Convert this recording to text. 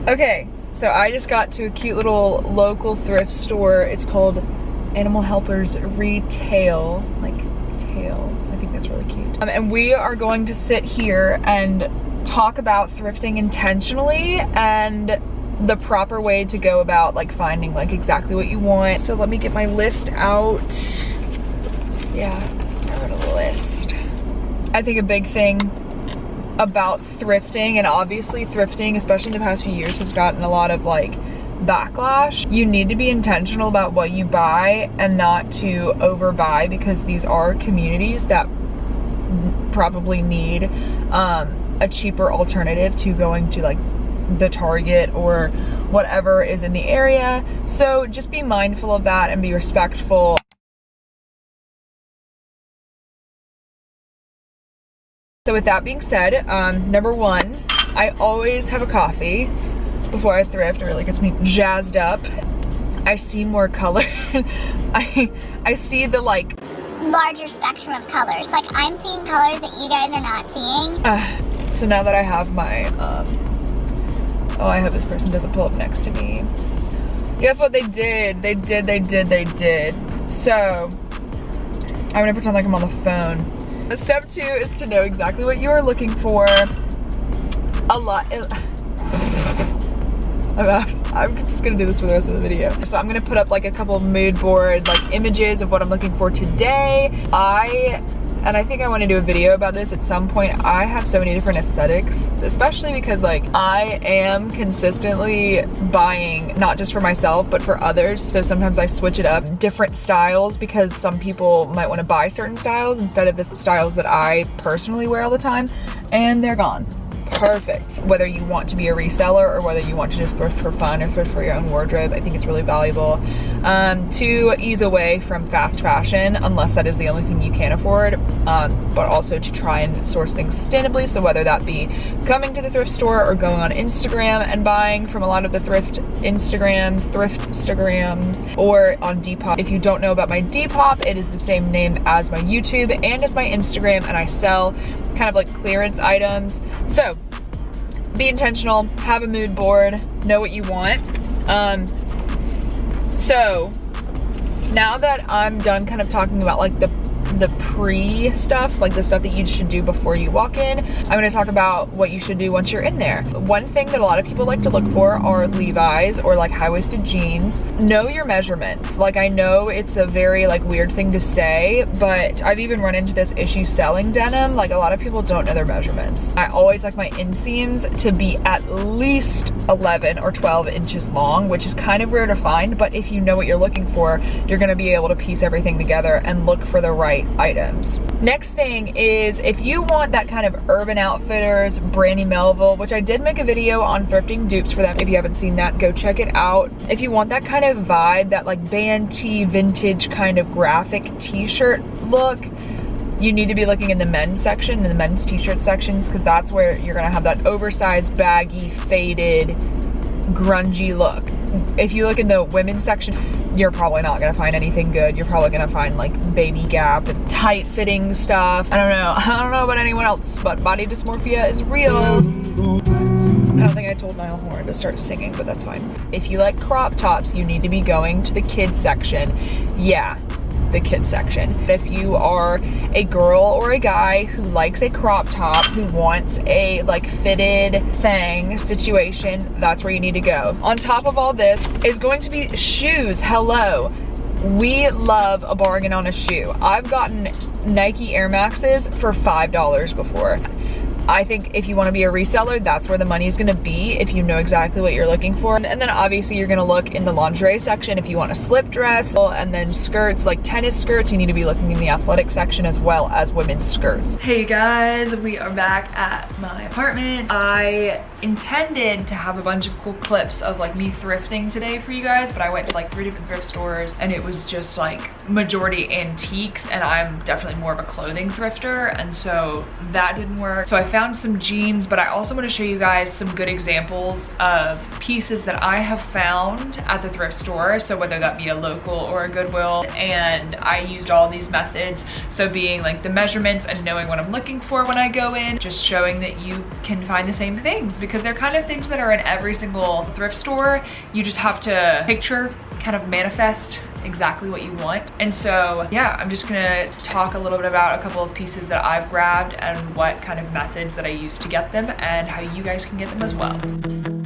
Okay, so I just got to a cute little local thrift store. It's called Animal Helpers Retail, like tail. I think that's really cute. And we are going to sit here and talk about thrifting intentionally and the proper way to go about like finding like exactly what you want. So let me get my list out. Yeah, I wrote a list. I think a big thing about thrifting, and obviously thrifting, especially in the past few years, has gotten a lot of like backlash. You need to be intentional about what you buy and not to overbuy, because these are communities that probably need a cheaper alternative to going to like the Target or whatever is in the area. So just be mindful of that and be respectful. So with that being said, number one, I always have a coffee before I thrift. It really gets me jazzed up. I see more color. I see the like larger spectrum of colors. Like I'm seeing colors that you guys are not seeing. So now that I have my, oh, I hope this person doesn't pull up next to me. Guess what they did? They did. So I'm gonna pretend like I'm on the phone. Step 2 is to know exactly what you are looking for. I'm just gonna do this for the rest of the video. So I'm gonna put up like a couple mood board like images of what I'm looking for today. I think I want to do a video about this at some point. I have so many different aesthetics, especially because like I am consistently buying, not just for myself, but for others. So sometimes I switch it up, different styles, because some people might want to buy certain styles instead of the styles that I personally wear all the time, and they're gone. Perfect. Whether you want to be a reseller or whether you want to just thrift for fun or thrift for your own wardrobe, I think it's really valuable to ease away from fast fashion, unless that is the only thing you can afford, but also to try and source things sustainably. So whether that be coming to the thrift store or going on Instagram and buying from a lot of the thrift Instagrams, or on Depop. If you don't know about my Depop, it is the same name as my YouTube and as my Instagram, and I sell kind of like clearance items. So be intentional, have a mood board, know what you want. So now that I'm done kind of talking about like the pre stuff, like the stuff that you should do before you walk in, I'm going to talk about what you should do once you're in there. One thing that a lot of people like to look for are Levi's or like high-waisted jeans. Know your measurements. Like I know it's a very like weird thing to say, but I've even run into this issue selling denim. Like a lot of people don't know their measurements. I always like my inseams to be at least 11 or 12 inches long, which is kind of rare to find, but if you know what you're looking for, you're going to be able to piece everything together and look for the right items. Next thing is, if you want that kind of Urban Outfitters, Brandy Melville, which I did make a video on thrifting dupes for them. If you haven't seen that, go check it out. If you want that kind of vibe, that like band tee, vintage kind of graphic t-shirt look, you need to be looking in the men's section, in the men's t-shirt sections, because that's where you're gonna have that oversized, baggy, faded, grungy look. If you look in the women's section, you're probably not gonna find anything good. You're probably gonna find like Baby Gap and tight fitting stuff. I don't know about anyone else, but body dysmorphia is real. I don't think I told Niall Horan to start singing, but that's fine. If you like crop tops, you need to be going to the kids section. Yeah, the kids section. If you are a girl or a guy who likes a crop top, who wants a like fitted thing situation, that's where you need to go. On top of all this is going to be shoes. Hello. We love a bargain on a shoe. I've gotten Nike Air Maxes for $5 before. I think if you want to be a reseller, that's where the money is going to be if you know exactly what you're looking for. And then obviously you're going to look in the lingerie section if you want a slip dress, and then skirts, like tennis skirts, you need to be looking in the athletic section as well as women's skirts. Hey guys, we are back at my apartment. I intended to have a bunch of cool clips of like me thrifting today for you guys, but I went to like 3 different thrift stores and it was just like majority antiques, and I'm definitely more of a clothing thrifter, and so that didn't work. So I found some jeans, but I also want to show you guys some good examples of pieces that I have found at the thrift store. So whether that be a local or a Goodwill, and I used all these methods. So being like the measurements and knowing what I'm looking for when I go in, just showing that you can find the same things, because because they're kind of things that are in every single thrift store. You just have to picture, kind of manifest exactly what you want. And so yeah, I'm just gonna talk a little bit about a couple of pieces that I've grabbed and what kind of methods that I use to get them and how you guys can get them as well.